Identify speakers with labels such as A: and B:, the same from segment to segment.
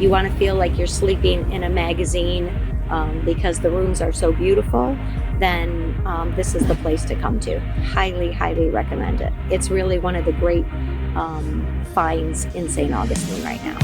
A: you want to feel like you're sleeping in a magazine because the rooms are so beautiful, then this is the place to come to. Highly, highly recommend it. It's really one of the great finds in St. Augustine right now.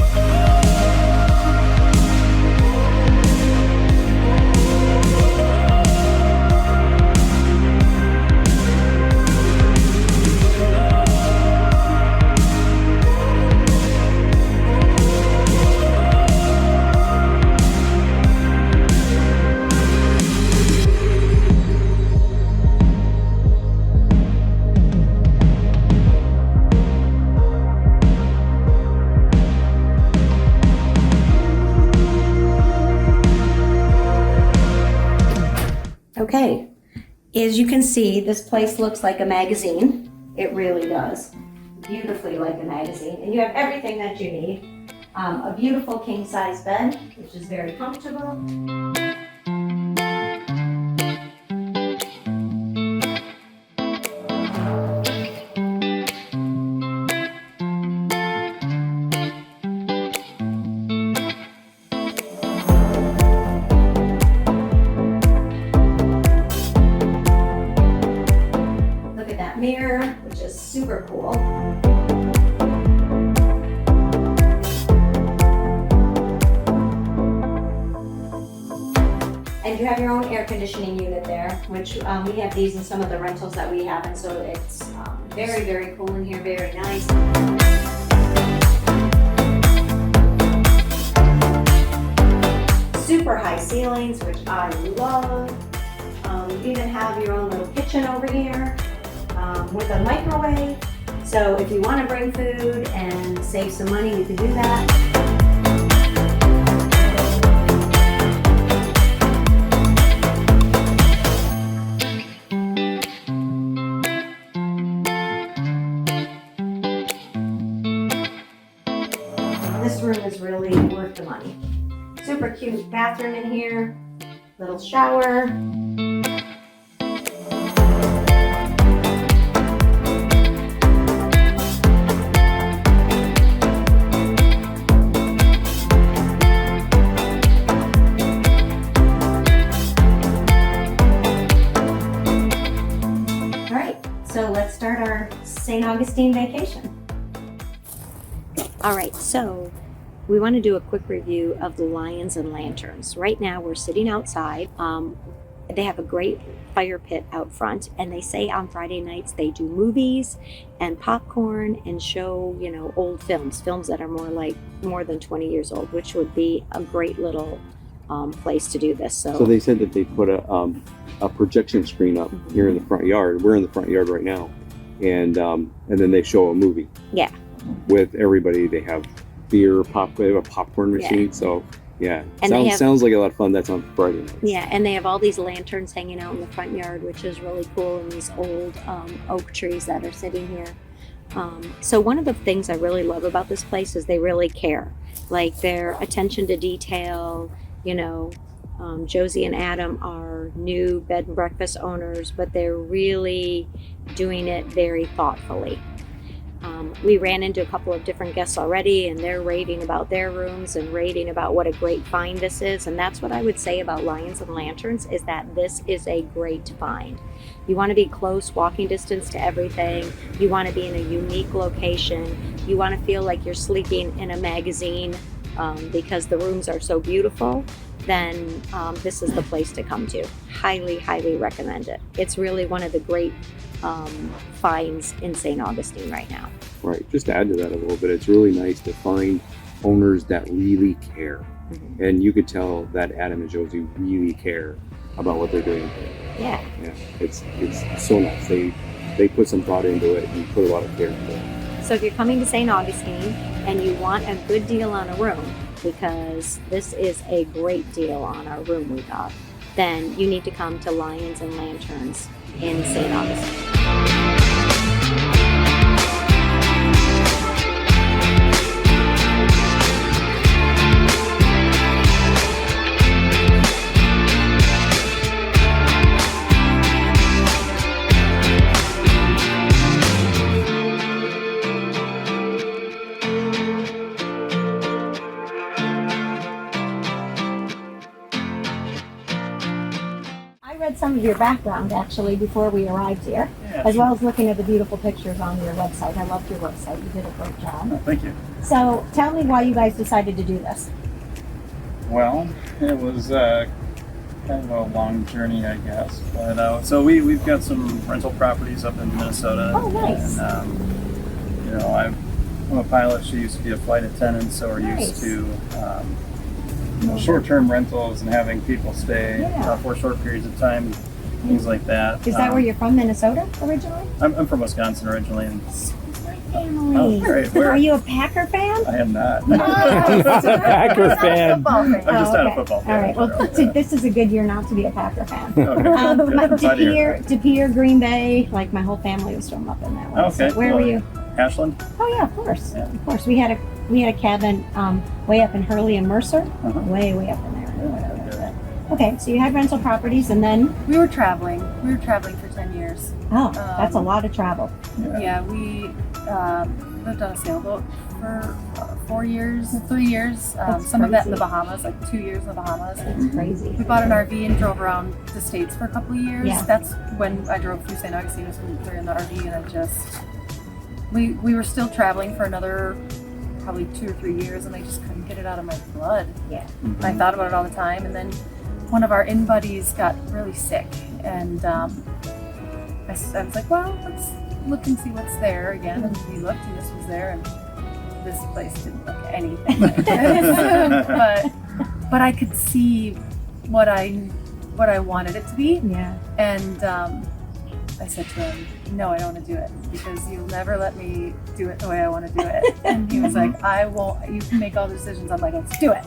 A: Okay, as you can see, this place looks like a magazine. It really does. Beautifully like a magazine. And you have everything that you need. A beautiful king-size bed, which is very comfortable. Mirror, which is super cool. And you have your own air conditioning unit there, which we have these in some of the rentals that we have, and so it's very, very cool in here, very nice. Super high ceilings, which I love. You even have your own little kitchen over here. With a microwave, so if you want to bring food and save some money, you can do that. This room is really worth the money. Super cute bathroom in here, little shower. So let's start our St. Augustine vacation. All right, so we want to do a quick review of the Lions and Lanterns. Right now we're sitting outside. They have a great fire pit out front, and they say on Friday nights they do movies and popcorn and show, old films that are more than 20 years old, which would be a great little place to do this. So
B: they said that they put a projection screen up here in the front yard. We're in the front yard right now, and then they show a movie.
A: Yeah.
B: With everybody, they have beer, they have a popcorn machine. Yeah. So yeah,
A: and
B: sounds like a lot of fun. That's on Friday night.
A: Yeah, and they have all these lanterns hanging out in the front yard, which is really cool, and these old oak trees that are sitting here. So one of the things I really love about this place is they really care, like their attention to detail. Josie and Adam are new bed and breakfast owners, but they're really doing it very thoughtfully. We ran into a couple of different guests already, and they're raving about their rooms and raving about what a great find this is. And that's what I would say about Lions and Lanterns, is that this is a great find. You want to be close walking distance to everything. You want to be in a unique location. You want to feel like you're sleeping in a magazine because the rooms are so beautiful. Then this is the place to come to. Highly, highly recommend it. It's really one of the great finds in St. Augustine right now.
B: Right. Just to add to that a little bit, it's really nice to find owners that really care. Mm-hmm. And you could tell that Adam and Josie really care about what they're doing.
A: Yeah.
B: Yeah. It's so nice. They put some thought into it and put a lot of care into it.
A: So if you're coming to St. Augustine and you want a good deal on a room, because this is a great deal on our room we got, then you need to come to Lions and Lanterns in St. Augustine. read some of your background actually before we arrived here, as well as looking at the beautiful pictures on your website. I loved your website. You did a great job.
C: Oh, thank you.
A: So tell me why you guys decided to do this.
C: Well, it was kind of a long journey, I guess. But so we've got some rental properties up in Minnesota.
A: Oh, nice.
C: And you know, I'm a pilot. She used to be a flight attendant, so we're used to short-term rentals and having people stay for short periods of time, things like that.
A: Is that where you're from, Minnesota, originally?
C: I'm from Wisconsin originally. And,
A: Family.
C: oh, great. Where?
A: Are you a Packer fan?
C: I am not.
D: Packer fan.
C: I'm just not a football fan.
A: All right. Well, this is a good year not to be a Packer fan.
C: Okay.
A: De Pere, Green Bay, like my whole family was from up in that way.
C: Okay.
A: So where were you?
C: Ashland.
A: Oh yeah, of course,
C: Yeah.
A: of course. We had a cabin way up in Hurley and Mercer, way up in there. Okay, so you had rental properties, and then
E: We were traveling for 10 years.
A: that's a lot of travel.
E: Yeah, we lived on a sailboat for 3 years. Some of that in the Bahamas, like 2 years in the Bahamas.
A: It's crazy.
E: We bought an RV and drove around the States for a couple of years.
A: Yeah.
E: That's when I drove through St. Augustine when we were in the RV, and I just, we were still traveling for another probably 2 or 3 years, and I just couldn't get it out of my blood.
A: Yeah.
E: I thought about it all the time, and then one of our in-buddies got really sick, and I was like, well, let's look and see what's there again. And we looked, and this was there, and this place didn't look anything like this. but I could see what I wanted it to be.
A: Yeah.
E: And I said to him, no, I don't want to do it, because you'll never let me do it the way I want to do it. And he was like, I won't, you can make all the decisions. I'm like, let's do it.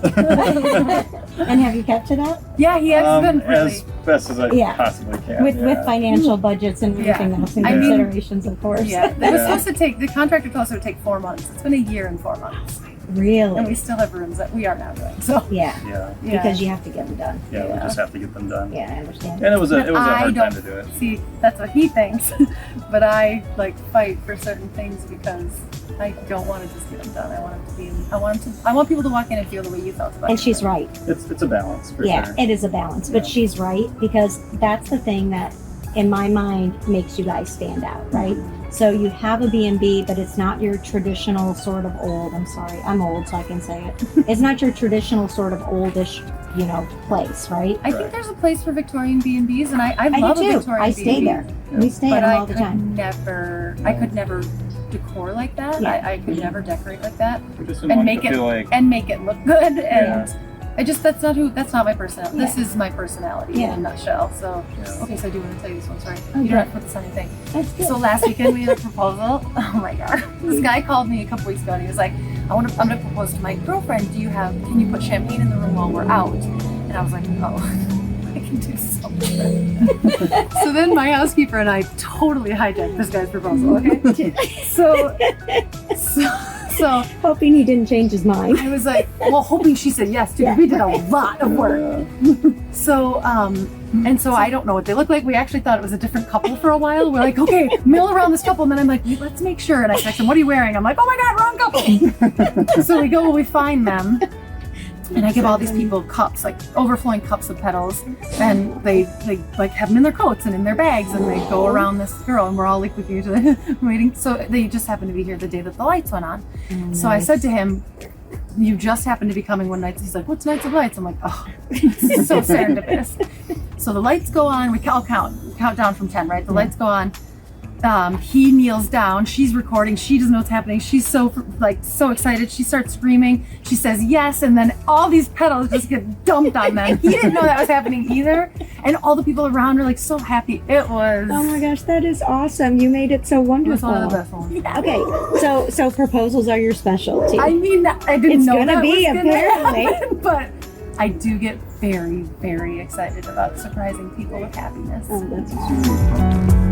A: And have you kept to that?
E: Yeah, he has been really.
C: As best as I possibly can.
A: With financial budgets and everything else and considerations, of course.
E: Yeah, it was supposed to take, the contractor told us it would take 4 months. It's been a year and 4 months.
A: Really?
E: And we still have rooms that we are now doing. So
A: yeah, because you have to get them done.
C: Yeah, we just have to get them done.
A: Yeah, I understand.
C: And it was a
E: But
C: hard time to do it.
E: See, that's what he thinks. But I like fight for certain things because I don't want to just get them done. I want them to be. I want people to walk in and feel the way you felt about it.
A: And she's right.
C: It's a balance for
A: Yeah,
C: sure.
A: it is a balance, but she's right, because that's the thing that, in my mind, makes you guys stand out, right? So you have a B&B, but it's not your traditional sort of old. I'm sorry, I'm old, so I can say it. It's not your traditional sort of oldish, place, right?
E: I think there's a place for Victorian B&Bs, and I love
A: do
E: a
A: too.
E: Victorian
A: I stay
E: B&B.
A: there. We stay
E: But
A: at them
E: I
A: all the
E: could
A: time.
E: never decor like that.
A: Yeah.
E: I could never decorate like that
C: We just didn't
E: and
C: want
E: make
C: to
E: it
C: feel like
E: make it look good. And I just that's not my personality.
A: Yeah.
E: This is my personality in a nutshell. So okay, so I do want to tell you this one. Sorry, you don't have to put this on anything.
A: That's good.
E: So last weekend we had a proposal. Oh my god, this guy called me a couple weeks ago and he was like, I'm gonna propose to my girlfriend. Can you put champagne in the room while we're out? And I was like, oh, I can do something. So then my housekeeper and I totally hijacked this guy's proposal. Okay, so
A: Hoping he didn't change his mind.
E: I was like, well, hoping she said yes, dude. We did a lot of work. So, and so I don't know what they look like. We actually thought it was a different couple for a while. We're like, okay, mill around this couple. And then I'm like, let's make sure. And I text him, what are you wearing? I'm like, oh my God, wrong couple. So we go, we find them. And I give all these people cups, like overflowing cups of petals, and they like have them in their coats and in their bags, and they go around this girl, and we're all like looking at each other, waiting. So they just happened to be here the day that the lights went on. So I said to him, "You just happened to be coming one night." He's like, "What's Nights of Lights?" I'm like, "Oh, this is so serendipitous." So the lights go on. I'll count down from 10, right? The lights go on. He kneels down. She's recording. She doesn't know what's happening. She's so excited. She starts screaming. She says yes, and then all these petals just get dumped on them. He didn't know that was happening either, and all the people around are like so happy. It was.
A: Oh my gosh, that is awesome! You made it so
E: It
A: wonderful.
E: was one of the best ones. Yeah.
A: Okay, so proposals are your specialty.
E: I mean, I didn't
A: It's
E: know
A: gonna
E: that
A: be,
E: was gonna
A: apparently.
E: happen, but I do get very, very excited about surprising people with happiness.
A: Oh, that's awesome.